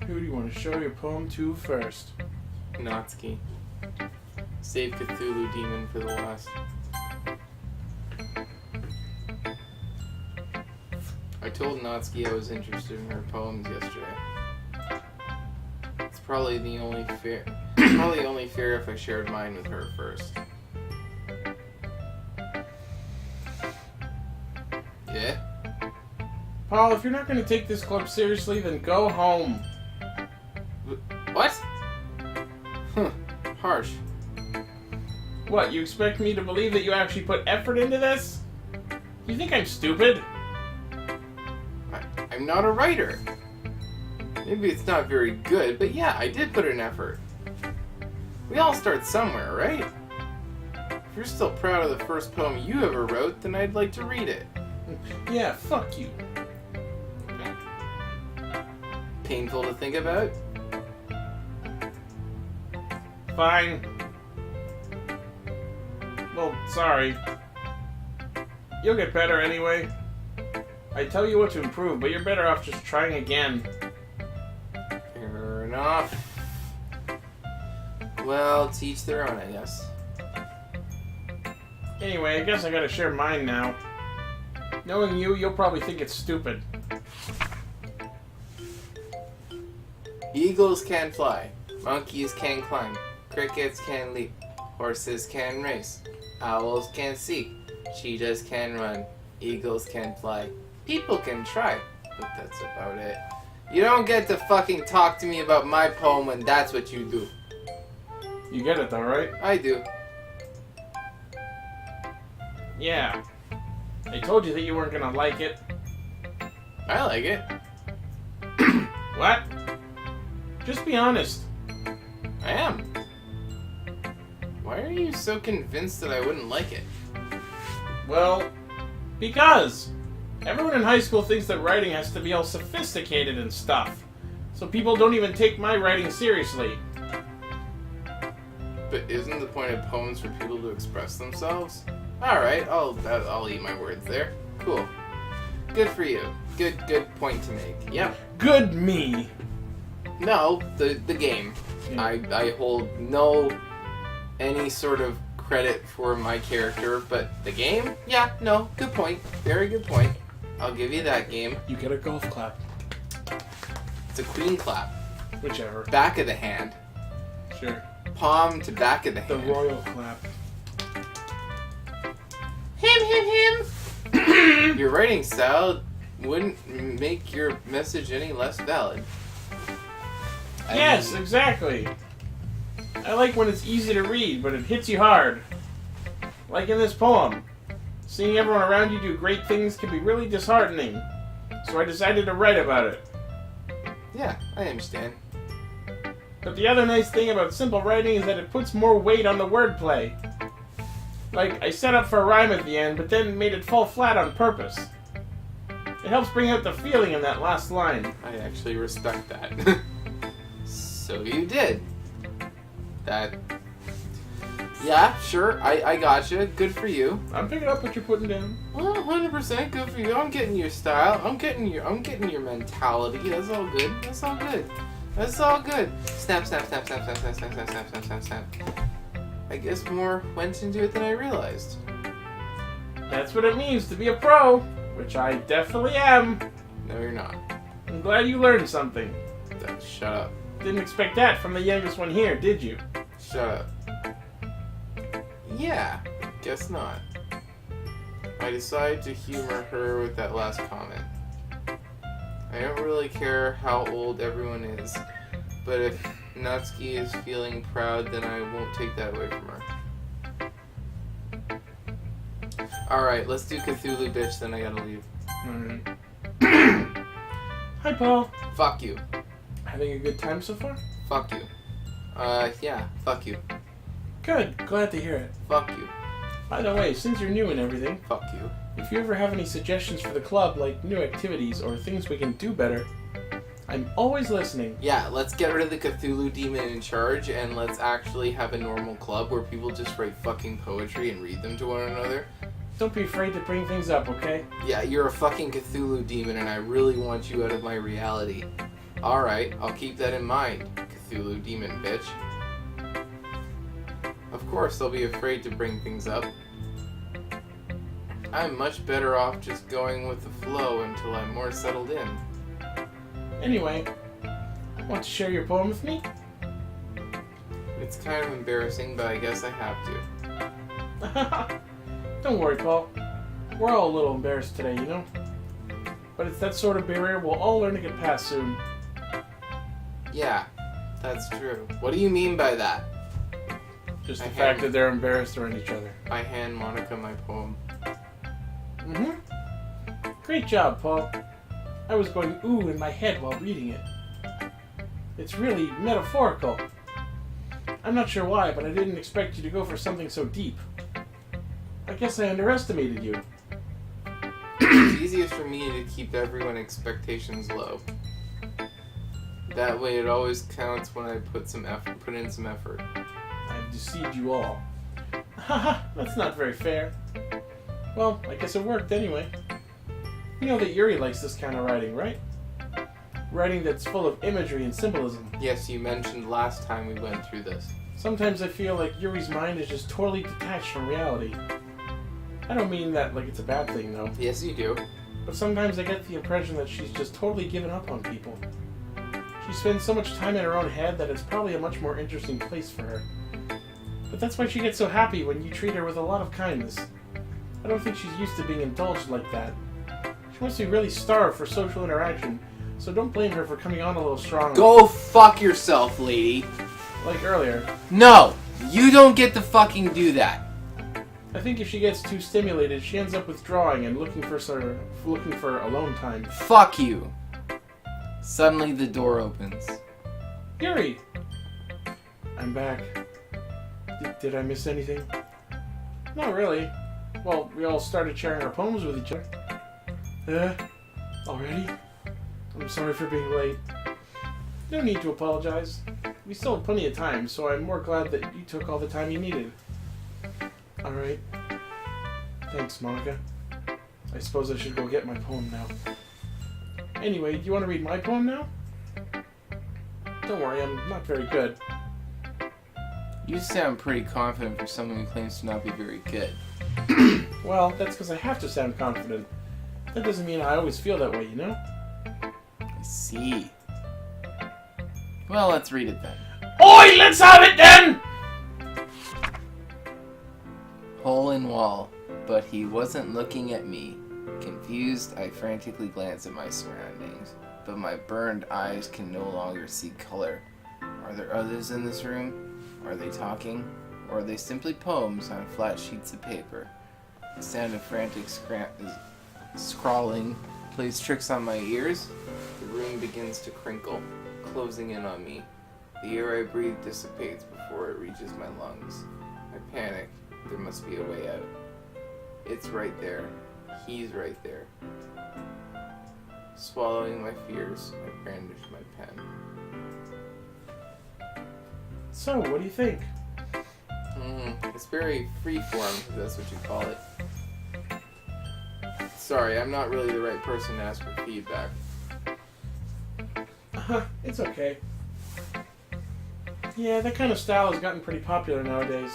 Who do you want to show your poem to first? Natsuki. Save Cthulhu Demon for the last. I told Natsuki I was interested in her poems yesterday. It's probably the only fair. Probably only fair if I shared mine with her first. Yeah? Paul, if you're not going to take this club seriously, then go home. What? Huh. Harsh. What, you expect me to believe that you actually put effort into this? You think I'm stupid? I'm not a writer. Maybe it's not very good, but yeah, I did put in effort. We all start somewhere, right? If you're still proud of the first poem you ever wrote, then I'd like to read it. Yeah, fuck you. Painful to think about? Fine. Well, sorry. You'll get better anyway. I tell you what to improve, but you're better off just trying again. Fair enough. Well, to each their own, I guess. Anyway, I guess I gotta share mine now. Knowing you, you'll probably think it's stupid. Eagles can fly. Monkeys can climb. Crickets can leap. Horses can race. Owls can see. Cheetahs can run. Eagles can fly. People can try. But that's about it. You don't get to fucking talk to me about my poem when that's what you do. You get it though, right? I do. Yeah. I told you that you weren't gonna like it. I like it. What? Just be honest. I am. Why are you so convinced that I wouldn't like it? Well, because everyone in high school thinks that writing has to be all sophisticated and stuff. So people don't even take my writing seriously. But isn't the point of poems for people to express themselves? Alright, I'll eat my words there. Cool. Good for you. Good point to make. Yep. Good me. No, the game. Yeah. I hold no any sort of credit for my character, but the game? Yeah, no, good point. Very good point. I'll give you that game. You get a golf clap. It's a queen clap. Whichever. Back of the hand. Sure. Palm to back of the The hand. royal clap. Him. Your writing style wouldn't make your message any less valid. Yes, exactly. I like when it's easy to read, but it hits you hard. Like in this poem. Seeing everyone around you do great things can be really disheartening. So I decided to write about it. Yeah, I understand. But the other nice thing about simple writing is that it puts more weight on the wordplay. Like, I set up for a rhyme at the end, but then made it fall flat on purpose. It helps bring out the feeling in that last line. I actually respect that. So you did. That... Yeah, sure, I gotcha. Good for you. I'm picking up what you're putting down. Well, 100% good for you. I'm getting your style. I'm getting your mentality. That's all good. That's all good. That's all good. Snap, snap, snap, snap, snap, snap, snap, snap, snap, snap, snap, snap. I guess more went into it than I realized. That's what it means to be a pro, which I definitely am. No, you're not. I'm glad you learned something. Shut up. Didn't expect that from the youngest one here, did you? Shut up. Yeah, guess not. I decided to humor her with that last comment. I don't really care how old everyone is, but if Natsuki is feeling proud, then I won't take that away from her. Alright, let's do Cthulhu, bitch, then I gotta leave. Alright. Hi, Paul. Fuck you. Having a good time so far? Fuck you. Yeah, fuck you. Good. Glad to hear it. Fuck you. By the way, since you're new and everything, Fuck you. if you ever have any suggestions for the club, like new activities or things we can do better, I'm always listening. Yeah, let's get rid of the Cthulhu demon in charge and let's actually have a normal club where people just write fucking poetry and read them to one another. Don't be afraid to bring things up, okay? Yeah, you're a fucking Cthulhu demon and I really want you out of my reality. Alright, I'll keep that in mind, Cthulhu demon bitch. Of course, I'll be afraid to bring things up. I'm much better off just going with the flow until I'm more settled in. Anyway, want to share your poem with me? It's kind of embarrassing, but I guess I have to. Don't worry, Paul. We're all a little embarrassed today, you know? But it's that sort of barrier we'll all learn to get past soon. Yeah, that's true. What do you mean by that? Just the fact that they're embarrassed around each other. I hand Monica my poem. Great job, Paul. I was going ooh in my head while reading it. It's really metaphorical. I'm not sure why, but I didn't expect you to go for something so deep. I guess I underestimated you. It's easiest for me to keep everyone's expectations low. That way it always counts when I put in some effort. I've deceived you all. Haha, that's not very fair. Well, I guess it worked anyway. You know that Yuri likes this kind of writing, right? Writing that's full of imagery and symbolism. Yes, you mentioned last time we went through this. Sometimes I feel like Yuri's mind is just totally detached from reality. I don't mean that like it's a bad thing, though. Yes, you do. But sometimes I get the impression that she's just totally given up on people. She spends so much time in her own head that it's probably a much more interesting place for her. But that's why she gets so happy when you treat her with a lot of kindness. I don't think she's used to being indulged like that. She must be really starved for social interaction, so don't blame her for coming on a little strong. Go fuck yourself, lady. Like earlier. No! You don't get to fucking do that. I think if she gets too stimulated, she ends up withdrawing and looking for alone time. Fuck you. Suddenly the door opens. Yuri! I'm back. Did I miss anything? Not really. Well, we all started sharing our poems with each other. Already? I'm sorry for being late. No need to apologize. We still have plenty of time, so I'm more glad that you took all the time you needed. Alright. Thanks, Monica. I suppose I should go get my poem now. Anyway, do you want to read my poem now? Don't worry, I'm not very good. You sound pretty confident for someone who claims to not be very good. Well, that's because I have to sound confident. That doesn't mean I always feel that way, you know? I see. Well, let's read it then. Oi, let's have it then! Hole in wall, but he wasn't looking at me. Confused, I frantically glance at my surroundings, but my burned eyes can no longer see color. Are there others in this room? Are they talking? Or are they simply poems on flat sheets of paper? The sound of frantic scrawling plays tricks on my ears. The room begins to crinkle, closing in on me. The air I breathe dissipates before it reaches my lungs. I panic. There must be a way out. It's right there. He's right there. Swallowing my fears, I brandish my pen. So, what do you think? It's very freeform, if that's what you call it. Sorry, I'm not really the right person to ask for feedback. It's okay. Yeah, that kind of style has gotten pretty popular nowadays.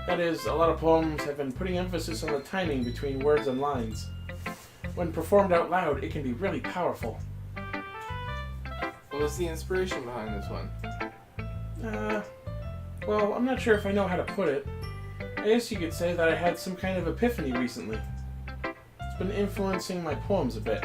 That is, a lot of poems have been putting emphasis on the timing between words and lines. When performed out loud, it can be really powerful. What was the inspiration behind this one? Well, I'm not sure if I know how to put it. I guess you could say that I had some kind of epiphany recently. It's been influencing my poems a bit.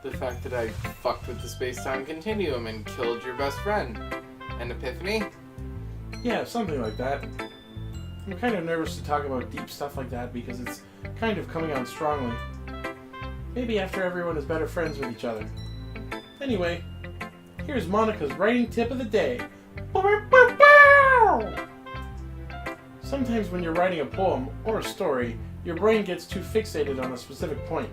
The fact that I fucked with the space-time continuum and killed your best friend. An epiphany? Yeah, something like that. I'm kind of nervous to talk about deep stuff like that because it's kind of coming on strongly. Maybe after everyone is better friends with each other. Anyway, here's Monica's writing tip of the day. Sometimes when you're writing a poem or a story, your brain gets too fixated on a specific point.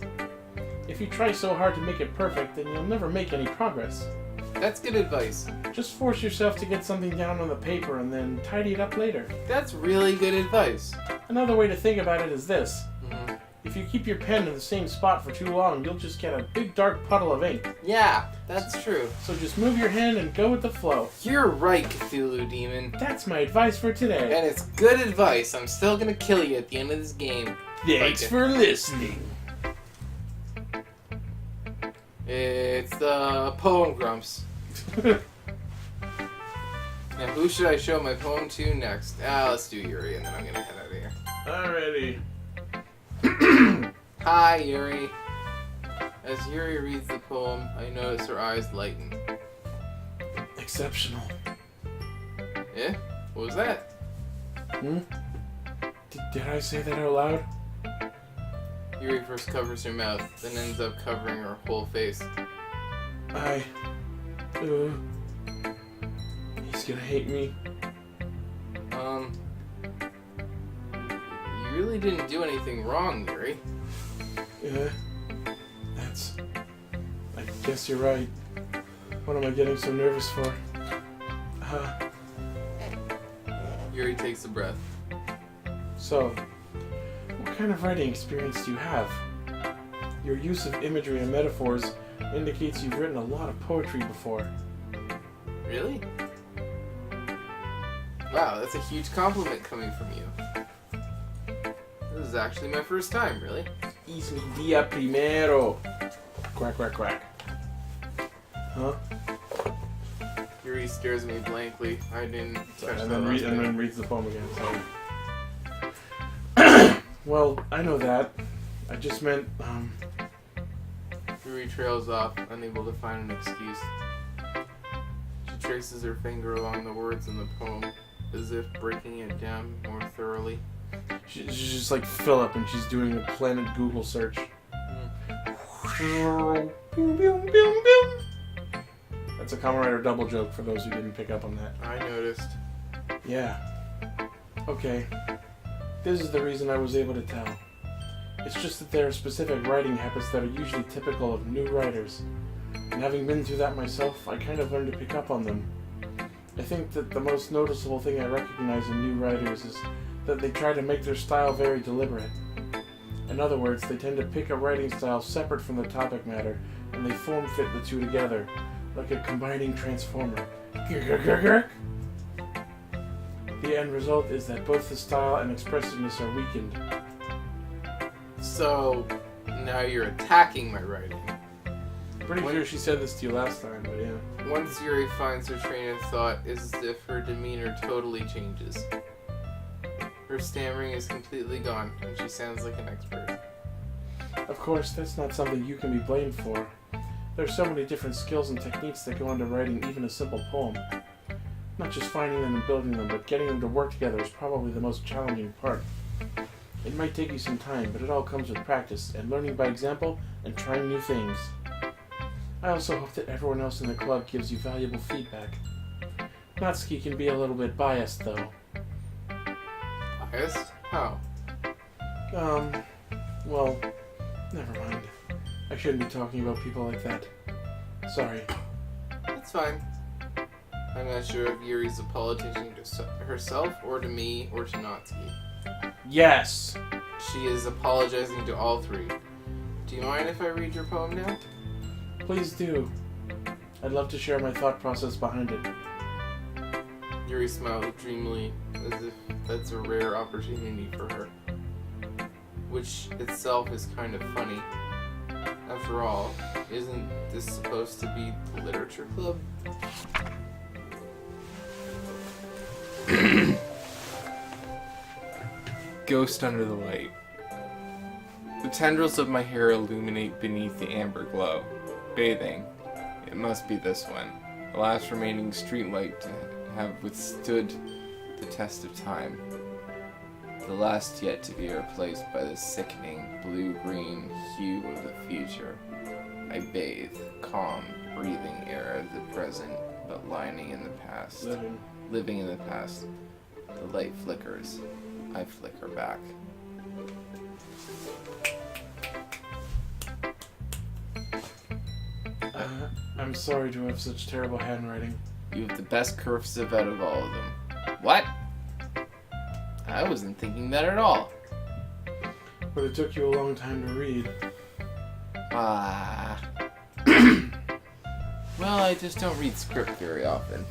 If you try so hard to make it perfect, then you'll never make any progress. That's good advice. Just force yourself to get something down on the paper and then tidy it up later. That's really good advice. Another way to think about it is this. If you keep your pen in the same spot for too long, you'll just get a big dark puddle of ink. Yeah, that's true. So just move your hand and go with the flow. You're right, Cthulhu Demon. That's my advice for today. And it's good advice. I'm still gonna kill you at the end of this game. Thanks for listening. It's the Poem Grumps. Now, who should I show my poem to next? Let's do Yuri, and then I'm gonna head out of here. Alrighty. Hi, Yuri. As Yuri reads the poem, I notice her eyes lighten. Exceptional. Eh? What was that? Did I say that out loud? Yuri first covers her mouth, then ends up covering her whole face. He's gonna hate me. You really didn't do anything wrong, Yuri. Yeah. I guess you're right. What am I getting so nervous for? Yuri takes a breath. So, what kind of writing experience do you have? Your use of imagery and metaphors indicates you've written a lot of poetry before. Really? Wow, that's a huge compliment coming from you. This is actually my first time, really. Es mi día primero. Quack, quack, quack. Huh? Yuri stares at me blankly. I didn't catch And that then, last and bit. then reads the poem again. So. Well, I know that. I just meant, Yuri trails off, unable to find an excuse. She traces her finger along the words in the poem, as if breaking it down more thoroughly. she's just like Philip and she's doing a Planet Google search. That's a Kamen Rider double joke for those who didn't pick up on that. I noticed. Yeah. Okay. This is the reason I was able to tell. It's just that there are specific writing habits that are usually typical of new writers. And having been through that myself, I kind of learned to pick up on them. I think that the most noticeable thing I recognize in new writers is that they try to make their style very deliberate. In other words, they tend to pick a writing style separate from the topic matter, and they form fit the two together, like a combining transformer. The end result is that both the style and expressiveness are weakened. So, now you're attacking my writing. Pretty sure she said this to you last time, but yeah. Once Yuri finds her train of thought, it's as if her demeanor totally changes. Her stammering is completely gone, and she sounds like an expert. Of course, that's not something you can be blamed for. There's so many different skills and techniques that go into writing even a simple poem. Not just finding them and building them, but getting them to work together is probably the most challenging part. It might take you some time, but it all comes with practice and learning by example and trying new things. I also hope that everyone else in the club gives you valuable feedback. Natsuki can be a little bit biased, though. Biased? How? Well, never mind. I shouldn't be talking about people like that. Sorry. That's fine. I'm not sure if Yuri's apologizing to herself, or to me, or to Natsuki. Yes! She is apologizing to all three. Do you mind if I read your poem now? Please do. I'd love to share my thought process behind it. Yuri smiled dreamily, as if that's a rare opportunity for her. Which itself is kind of funny. After all, isn't this supposed to be the literature club? Ghost under the light. The tendrils of my hair illuminate beneath the amber glow. Bathing. It must be this one. The last remaining streetlight to have withstood the test of time. The last yet to be replaced by the sickening blue-green hue of the future. I bathe, calm, breathing air of the present, but lying in the past. Living in the past. The light flickers. I flicker back. I'm sorry to have such terrible handwriting. You have the best cursive out of all of them. What? I wasn't thinking that at all. But it took you a long time to read. Well, I just don't read script very often.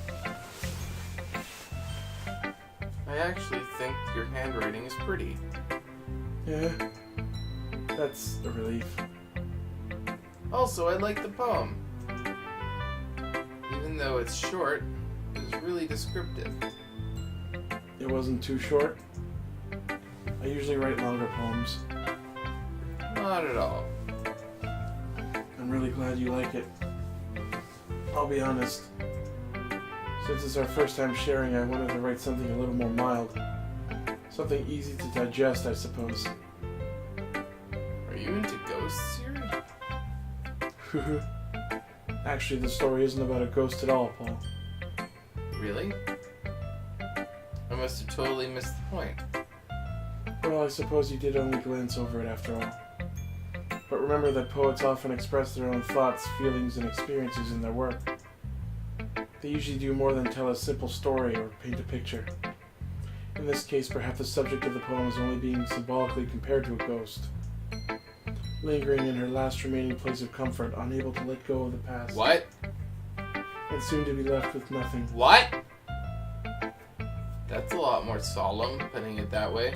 I actually think your handwriting is pretty. Yeah, that's a relief. Also, I like the poem. Even though it's short, it's really descriptive. It wasn't too short. I usually write longer poems. Not at all. I'm really glad you like it. I'll be honest. Since it's our first time sharing, I wanted to write something a little more mild. Something easy to digest, I suppose. Are you into ghosts, Yuri? Actually, the story isn't about a ghost at all, Paul. Really? I must have totally missed the point. Well, I suppose you did only glance over it after all. But remember that poets often express their own thoughts, feelings, and experiences in their work. They usually do more than tell a simple story or paint a picture. In this case, perhaps the subject of the poem is only being symbolically compared to a ghost. Lingering in her last remaining place of comfort, unable to let go of the past. What? And soon to be left with nothing. What? That's a lot more solemn, putting it that way.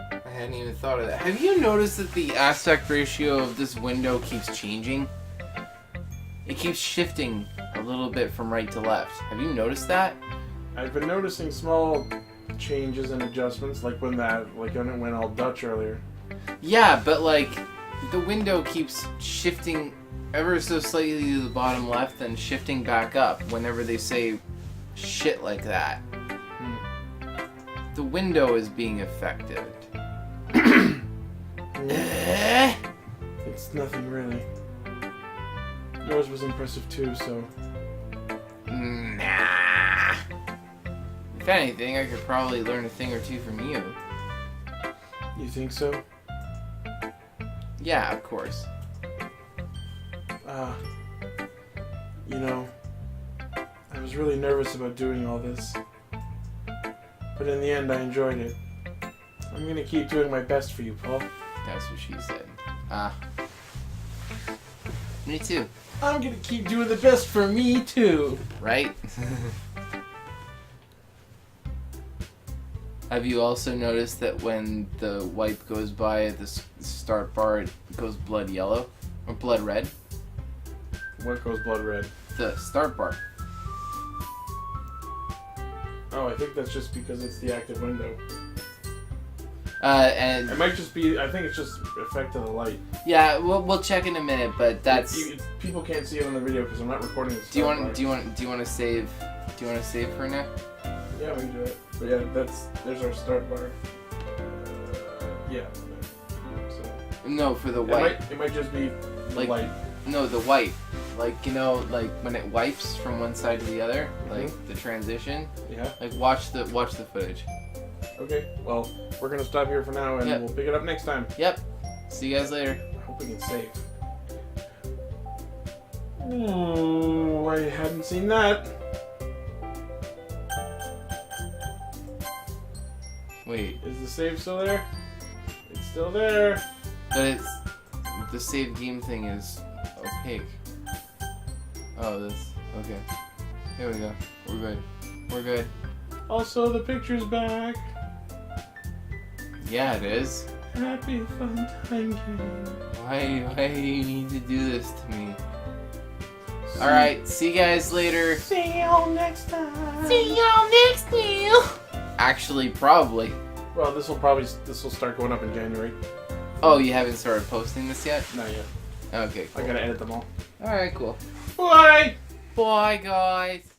I hadn't even thought of that. Have you noticed that the aspect ratio of this window keeps changing? It keeps shifting a little bit from right to left. Have you noticed that? I've been noticing small changes and adjustments, like when it went all Dutch earlier. Yeah, but like, the window keeps shifting ever so slightly to the bottom left, then shifting back up whenever they say shit like that. The window is being affected. It's nothing really. Yours was impressive too, so... Nah. If anything, I could probably learn a thing or two from you. You think so? Yeah, of course. You know, I was really nervous about doing all this. But in the end, I enjoyed it. I'm gonna keep doing my best for you, Paul. That's what she said. Me too. I'm gonna keep doing the best for me, too. Right? Have you also noticed that when the wipe goes by at the start bar, it goes blood yellow? Or blood red? What goes blood red? The start bar. Oh, I think that's just because it's the active window. And It might just be, I think it's just effect of the light. yeah, we'll check in a minute, but that's. People can't see it on the video because I'm not recording the Do you start want bar. to save? Do you want to save for now? Yeah, we can do it. But yeah, there's our start bar. Yeah. So No, for the wipe. it might just be the Like- light. No, the wipe. Like, you know, like when it wipes from one side to the other, like the transition. Yeah. Like watch the footage. Okay. Well, we're gonna stop here for now, and Yep. we'll pick it up next time. Yep. See you guys later. I hope we can save. Oh, I hadn't seen that. Wait, Is the save still there? It's still there. but the save game thing is opaque. Oh, this. Okay. Here we go. We're good. We're good. Also, the picture's back. Yeah, it is. Happy fun time game. Why do you need to do this to me? Alright, see you guys later. See y'all next time. See y'all next time. Actually, probably. Well, this will start going up in January. Oh, you haven't started posting this yet? Not yet. Okay, I cool. gotta edit them all. Alright, cool. Bye. Bye, guys.